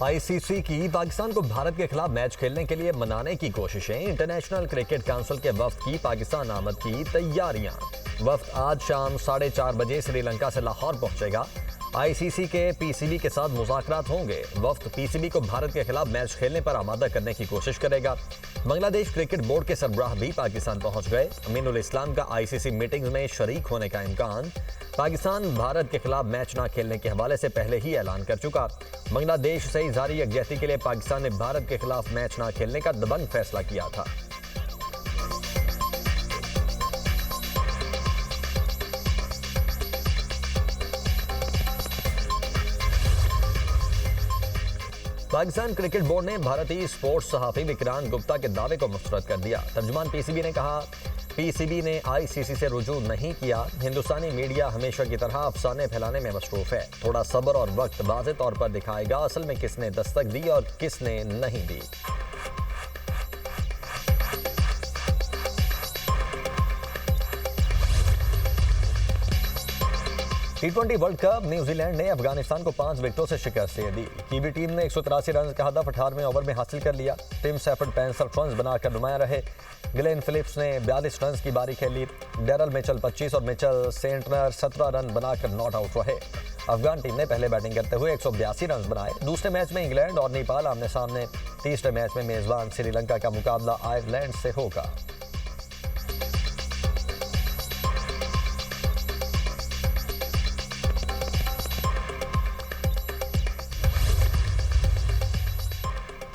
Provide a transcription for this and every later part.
ICC की पाकिस्तान को भारत के खिलाफ मैच खेलने के लिए मनाने की कोशिशें। इंटरनेशनल क्रिकेट काउंसिल के वफ्द की पाकिस्तान आमद की तैयारियां। वफ्द आज शाम 4:30 बजे श्रीलंका से लाहौर पहुंचेगा। आईसीसी के पीसीबी के साथ मुज़ाकरात होंगे। वफ्द पीसीबी को भारत के खिलाफ मैच खेलने पर आमादा करने की कोशिश करेगा। बांग्लादेश क्रिकेट बोर्ड के सरबराह भी पाकिस्तान पहुंच गए। अमीनुल इस्लाम का आईसीसी मीटिंग में शरीक होने का इम्कान। पाकिस्तान भारत के खिलाफ मैच न खेलने के हवाले से पहले ही ऐलान कर चुका। बांग्लादेश से इज़हारी यकजहती के लिए पाकिस्तान ने भारत के खिलाफ मैच न खेलने का दबंग फैसला किया था। पाकिस्तान क्रिकेट बोर्ड ने भारतीय स्पोर्ट्स सहाफी विक्रांत गुप्ता के दावे को मुस्तरद कर दिया। तर्जुमान पीसीबी ने कहा, पीसीबी ने आईसीसी से रुजू नहीं किया। हिंदुस्तानी मीडिया हमेशा की तरह अफसाने फैलाने में मसरूफ है। थोड़ा सब्र और वक्त वाज़े तौर पर दिखाएगा असल में किसने दस्तक दी और किसने नहीं दी। T20 वर्ल्ड कप न्यूजीलैंड ने अफगानिस्तान को 5 विकेटों से शिकस्त दे दी। कीवी टीम ने 183 रन का हदफ 18वें ओवर में हासिल कर लिया। टिम सेफर्ड 65 रन बनाकर नुमाया रहे। ग्लेन फिलिप्स ने 42 रन की बारी खेली। डेरल मिचेल 25 और मिचेल सेंटनर 17 रन बनाकर नॉट आउट रहे। अफगान टीम ने पहले बैटिंग करते हुए 182 रन बनाए। दूसरे मैच में इंग्लैंड और नेपाल आमने सामने। तीसरे मैच में मेजबान श्रीलंका का मुकाबला आयरलैंड से होगा।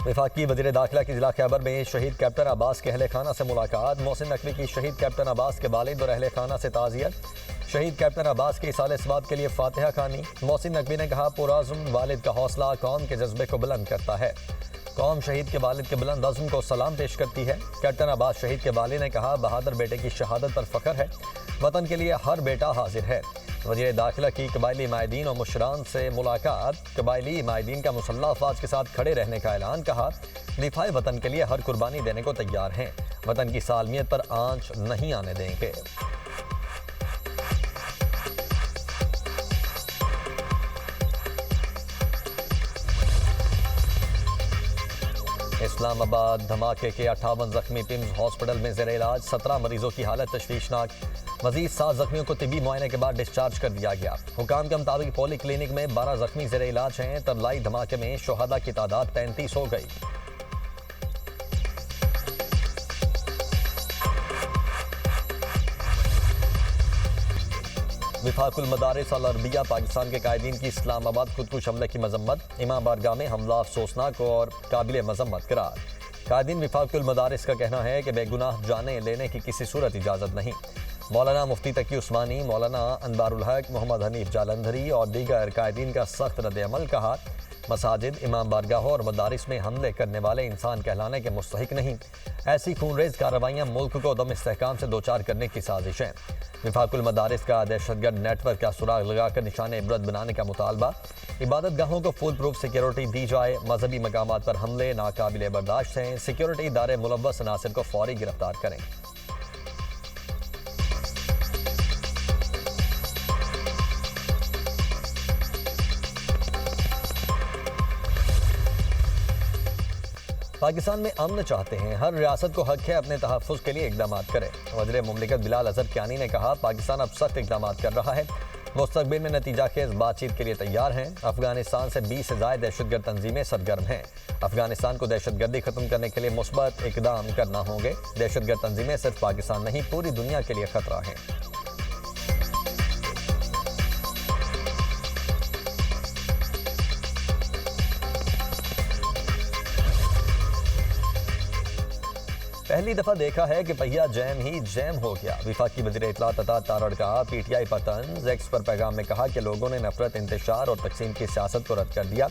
वफाकी वज़ीर दाखिला की जिला खैबर में शहीद कैप्टन अब्बास के अहले खाना से मुलाकात। मोहसिन नकवी की शहीद कैप्टन अब्बास के वालिद और अहले खाना से ताज़ियत। शहीद कैप्टन अब्बास के इसाले सवाब के लिए फातिहा खानी। मोहसिन नकवी ने कहा, पुरअज़्म वालिद का हौसला कौम के जज्बे को बुलंद करता है। कौम शहीद के वालिद के बुलंद अज़्म को सलाम पेश करती है। कैप्टन अब्बास शहीद के वालिद ने कहा, बहादुर बेटे की शहादत पर फ़ख्र है। वतन के लिए हर बेटा हाजिर है। वज़ीर दाखिला की कबायली माहिदीन और मुशरान से मुलाकात। कबायली माहिदीन का मुसल्लह अफवाज के साथ खड़े रहने का ऐलान। कहा, दिफाए वतन के लिए हर कुर्बानी देने को तैयार हैं। वतन की सालमियत पर आंच नहीं आने देंगे। इस्लामाबाद धमाके के 58 जख्मी पिम्स हॉस्पिटल में ज़ेर इलाज। 17 मरीजों की हालत तशवीशनाक। मजीद 7 जख्मियों को तिब्बी मुआयने के बाद डिस्चार्ज कर दिया गया। हुकाम के मुताबिक पॉली क्लिनिक में 12 जख्मी ज़ेर इलाज हैं। तरलाई धमाके में शुहदा की तादाद 33 हो गई। विफाकुल मदारिस अल अरबिया पाकिस्तान के कायदीन की इस्लामाबाद खुदकुश हमले की मजम्मत। इमाम बारगाह में हमला अफसोसनाक और काबिल मजम्मत करार। कायदीन विफाकुल मदारिस का कहना है कि बेगुनाह जाने लेने की किसी सूरत इजाज़त नहीं। मौलाना मुफ्ती तकी उस्मानी, मौलाना अनवारुल हक, मोहम्मद हनीफ जालंधरी और दीगर कायदीन का सख्त रद्द-ए-अमल। कहा, मसाजिद, इमाम बारगाहों और मदारिस में हमले करने वाले इंसान कहलाने के मुस्तहिक नहीं। ऐसी खूनरेज कार्रवाइयाँ मुल्क को दम इस्तेहकाम से दोचार करने की साजिश हैं। विफाकुल मदारिस का दहशतगर्द नेटवर्क का सुराग लगाकर निशान इबरत बनाने का मुतालबा। इबादत गाहों को फुल प्रूफ सिक्योरिटी दी जाए। मजहबी मकामात पर हमले नाकाबिले बर्दाश्त हैं। सिक्योरिटी इदारे मुलव्वस अनासिर को फौरी गिरफ्तार करें। पाकिस्तान में अमन चाहते हैं। हर रियासत को हक है अपने तहफ़्फ़ुज़ के लिए इक़दाम करें। वज़ीर मुमलिकत बिलाल अज़हर कियानी ने कहा, पाकिस्तान अब सख्त इक़दाम कर रहा है। मुस्तक़बिल में नतीजा खेज़ बातचीत के लिए तैयार हैं। अफगानिस्तान से 20 से ज़ायद दहशतगर्द तंजीमें सरगर्म हैं। अफगानिस्तान को दहशतगर्दी ख़त्म करने के लिए मुस्बत इक़दाम करना होंगे। दहशतगर्द तंजीमें सिर्फ पाकिस्तान नहीं, पूरी दुनिया के लिए ख़तरा हैं। पहली दफा देखा है कि पहिया जैम ही जैम हो गया। विफाकी वज़ीर इत्तलात अता तारड़ का पीटीआई पर तंज। एक्स पर पैगाम में कहा कि लोगों ने नफरत, इंतशार और तकसीम की सियासत को रद्द कर दिया।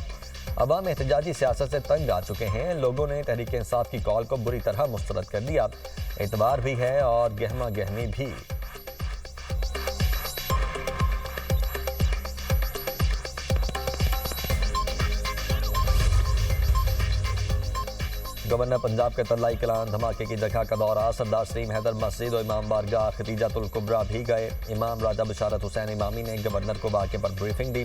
अवाम एहतजाजी सियासत से तंग आ चुके हैं। लोगों ने तहरीक इंसाफ की कॉल को बुरी तरह मुस्तरद कर दिया। एतबार भी है और गहमा गहमी भी। गवर्नर पंजाब के तरलाई कलान धमाके की जगह का दौरा। सरदार सलीम हैदर मस्जिद और इमाम बारगाह खतीजातुल कुबरा भी गए। इमाम राजा बशारत हुसैन इमामी ने गवर्नर को वाक़े पर ब्रीफिंग दी।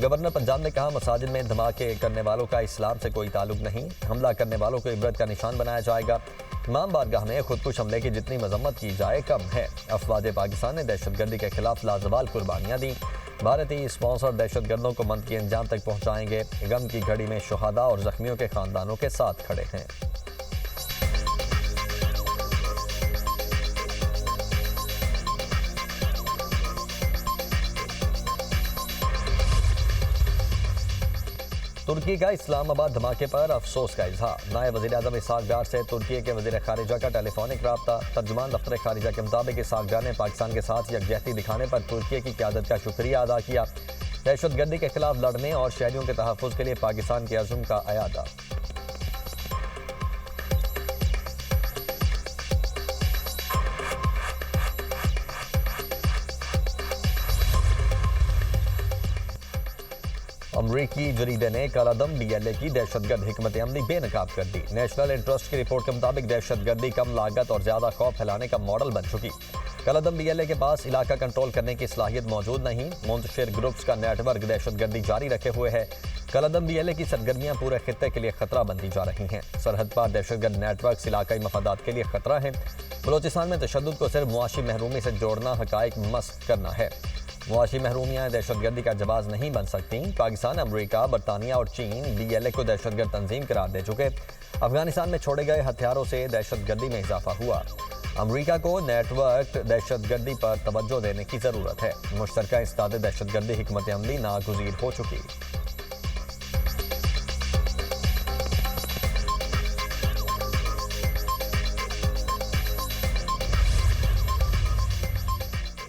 गवर्नर पंजाब ने कहा, मसाजिद में धमाके करने वालों का इस्लाम से कोई ताल्लुक नहीं, हमला करने वालों को इबरत का निशान बनाया जाएगा। इमाम बारगाह में खुदकुश हमले की जितनी मजम्मत की जाए कम है। अफवाज पाकिस्तान ने दहशतगर्दी के खिलाफ लाजवाल कुर्बानियां दी। भारतीय स्पॉन्सर दहशतगर्दों को मंतकी अंजाम तक पहुंचाएंगे। गम की घड़ी में शुहदा और जख्मियों के खानदानों के साथ खड़े हैं। तुर्की का इस्लामाबाद धमाके पर अफसोस का इजहार। नायब वज़ीर-ए-आज़म इसहाक डार से तुर्की के वज़ीर खारिजा का टेलीफोनिक रब्ता। तर्जुमान दफ्तर खारिजा के मुताबिक इसहाक डार ने पाकिस्तान के साथ यकजहती दिखाने पर तुर्की की क़यादत का शुक्रिया अदा किया। दहशतगर्दी के खिलाफ लड़ने और शहरियों के तहफ़्फ़ुज़ के लिए पाकिस्तान के अज़्म का अयादा। अमरीकी जरीदे ने कलादम BLA की दहशतगर्द हिकमत अमली बेनकाब कर दी। नेशनल इंटरेस्ट की रिपोर्ट के मुताबिक दहशतगर्दी कम लागत और ज्यादा खौफ फैलाने का मॉडल बन चुकी। कलादम BLA के पास इलाका कंट्रोल करने की सलाहियत मौजूद नहीं। मुंतशिर ग्रुप्स का नेटवर्क दहशतगर्दी जारी रखे हुए है। कलादम BLA की सरगर्मियां पूरे खित्ते के लिए खतरा बनती जा रही हैं। सरहद पार दहशतगर्द नेटवर्क इलाकाई मफादात के लिए खतरा है। बलोचिस्तान में तशद्दुद को सिर्फ मुआशी महरूमी से जोड़ना हकाइक मस्क करना है। मुआशी महरूमियाँ दहशतगर्दी का जवाब नहीं बन सकती। पाकिस्तान, अमरीका, बरतानिया और चीन BLA को दहशतगर्द तंजीम करार दे चुके। अफगानिस्तान में छोड़े गए हथियारों से दहशतगर्दी में इजाफा हुआ। अमरीका को नेटवर्क दहशतगर्दी पर तवज्जो देने की ज़रूरत है। मुश्तरका इस्ताद दहशतगर्दी हिकमत अमली नागुज़ीर हो चुकी।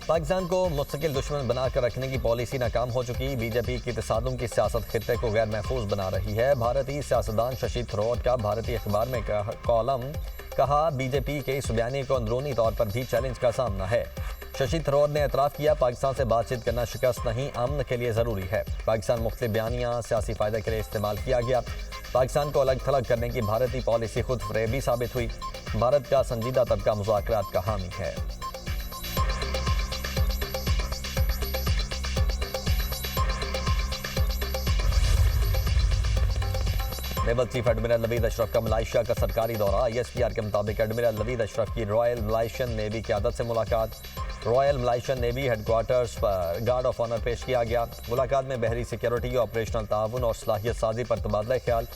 पाकिस्तान को मुस्तकिल दुश्मन बनाकर रखने की पॉलिसी नाकाम हो चुकी। बीजेपी की तसादुम की सियासत खित्ते को गैर महफूज बना रही है। भारतीय सियासतदान शशि थरूर का भारतीय अखबार में कॉलम कहा, बीजेपी के इस बयानी को अंदरूनी तौर पर भी चैलेंज का सामना है। शशि थरूर ने एतराफ़ किया, पाकिस्तान से बातचीत करना शिकस्त नहीं, अमन के लिए ज़रूरी है। पाकिस्तान मुख्तलिफ बयानियाँ सियासी फ़ायदे के लिए इस्तेमाल किया गया। पाकिस्तान को अलग थलग करने की भारतीय पॉलिसी खुद फरेबी साबित हुई। भारत का संजीदा तबका मुज़ाकरात का हामी है। Naval chief admiral Naveed Ashraf का मलाइशिया का सरकारी दौरा। ISPR के मुताबिक एडमिरल नवीद अशरफ की रॉयल मलाइशियन नेवी क़यादत से मुलाकात। रॉयल मलाइशियन नेवी हेडक्वार्टर्स पर गार्ड ऑफ ऑनर पेश किया गया। मुलाकात में बहरी सिक्योरिटी, ऑपरेशनल ताउन और सलाहियत साजी पर तबादला ख्याल।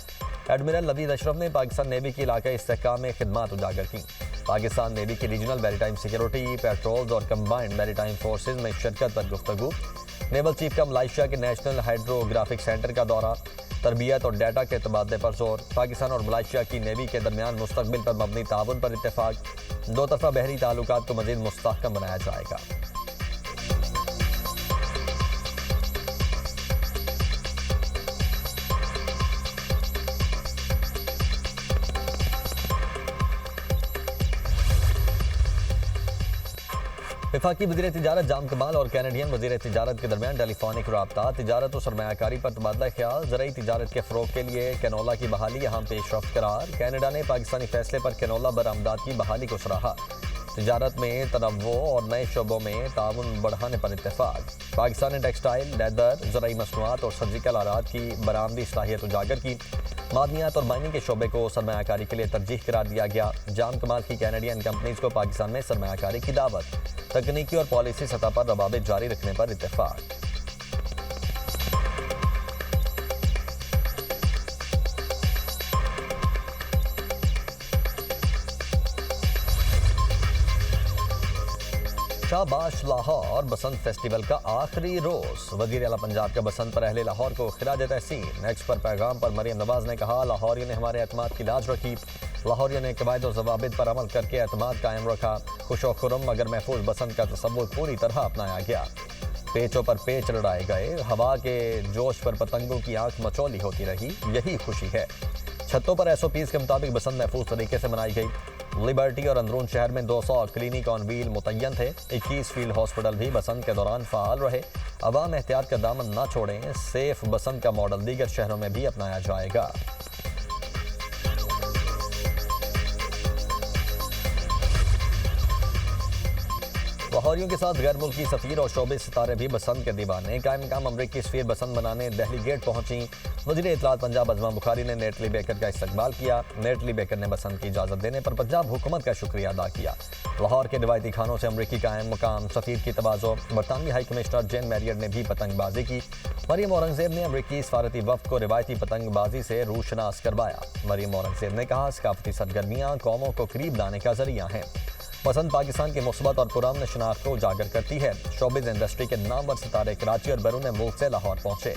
एडमिरल नवीद अशरफ ने पाकिस्तान नेवी की इलाकाई इस्तेहकाम में खिदमात उजागर की। पाकिस्तान नेवी की रीजनल मैरीटाइम सिक्योरिटी, पेट्रोल्स और कंबाइंड मैरीटाइम फोर्सेज में शिरकत पर गुफ्तगू। नेवल चीफ का मलाइशिया के नेशनल हाइड्रोग्राफिक सेंटर का दौरा। तरबियत और डाटा के तबादले पर जोर। पाकिस्तान और मलाइशिया की नेवी के दरमियान मुस्तकबिल पर मबनी ताउन पर इत्तेफाक। दो तरफा बहरी ताल्लुकात को मजीद मुस्तहकम बनाया जाएगा। वफाकी वज़ीर तिजारत जाम कमाल और कैनेडियन वज़ीर तिजारत के दरमियान टेलीफोनिक रब्ता। तिजारत और सरमायाकारी पर तबादला ख्याल। ज़राई तिजारत के फ़रोग के लिए कैनोला की बहाली अहम पेशरफ्त करार। कैनेडा ने पाकिस्तानी फैसले पर कैनोला बरामदात की बहाली को सराहा। तिजारत में तनव्वो और नए शोबों में ताउन बढ़ाने पर इत्तेफाक। पाकिस्तान ने टेक्सटाइल, लेदर, ज़राई मसनूआत और सर्जिकल आलात की बरामदी सलाहियत उजागर की। मादनियात और माइनिंग के शोबे को सरमायाकारी के लिए तरजीह करार दिया गया। जाम कमाल की कैनेडियन कंपनीज को पाकिस्तान में सरमायाकारी की दावत। तकनीकी और पॉलिसी सतह पर रवाबित जारी रखने पर इत्तेफाक। शाबाश लाहौर बसंत फेस्टिवल का आखिरी रोज। वज़ीर आला पंजाब का बसंत पर अहले लाहौर को खिराज तहसीन। एक्स पर पैगाम पर मरियम नवाज ने कहा, लाहौरियों ने हमारे एतमाद की लाज रखी। लाहौरियों ने कवायद और ज़वाबित पर अमल करके एतमाद कायम रखा। खुश व खुर्रम मगर महफूज बसंत का तसव्वुर पूरी तरह अपनाया गया। पेचों पर पेच लड़ाए गए। हवा के जोश पर पतंगों की आंख मचौली होती रही। यही खुशी है। छतों पर SOPs के मुताबिक बसंत महफूज तरीके से मनाई गई। लिबर्टी और अंदरून शहर में 200 क्लिनिक ऑन व्हील मुतय्यन थे। 21 फील्ड हॉस्पिटल भी बसंत के दौरान फ़ाल रहे। अवाम एहतियात का दामन न छोड़ें। सेफ बसंत का मॉडल दीगर शहरों में भी अपनाया जाएगा। लाहौर लाहौरियों के साथ गैर मुल्की सफीर और शोबे सितारे भी बसंत के दीवाने। कायम मकाम अमरीकी सफीर बसंत मनाने दिल्ली गेट पहुंची। वज़ीर इत्तलात पंजाब अज़मा बुखारी ने नेटली बेकर का इस्तकबाल किया। नेटली बेकर ने बसंत की इजाज़त देने पर पंजाब हुकूमत का शुक्रिया अदा किया। लाहौर के रिवायती खानों से अमरीकी कायम मकाम सफीर की तवाज़ो। बरतानवी हाई कमिश्नर जेन मैरियर ने भी पतंगबाजी की। मरियम औरंगज़ेब ने अमरीकी सफारती वफ़द को रिवायती पतंगबाजी से रूशनास करवाया। मरियम औरंगज़ेब ने कहा, सकाफती सरगर्मियाँ कौमों को करीब लाने का जरिया हैं। बसंत पाकिस्तान की मुस्बत और पुरअमन शनाख्त को उजागर करती है। शोबिज़ इंडस्ट्री के नामवर सितारे कराची और बैरून मुल्क से लाहौर पहुंचे।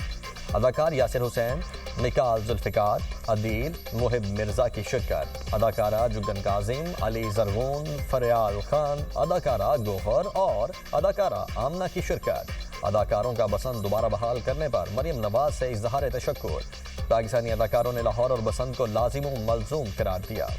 अदाकार यासिर हुसैन, निकाल जुल्फ़िकार, अदील मुहिब मिर्ज़ा की शिरकत। अदाकारा जुगन काजिम, अली जरगून, फरियाल खान, अदाकारा गोहर और अदाकारा आमना की शिरकत। अदाकारों का बसंत दोबारा बहाल करने पर मरियम नवाज से इज़हार तशक्कुर। पाकिस्तानी अदाकारों ने लाहौर और बसंत को लाजिम मलजूम करार दिया।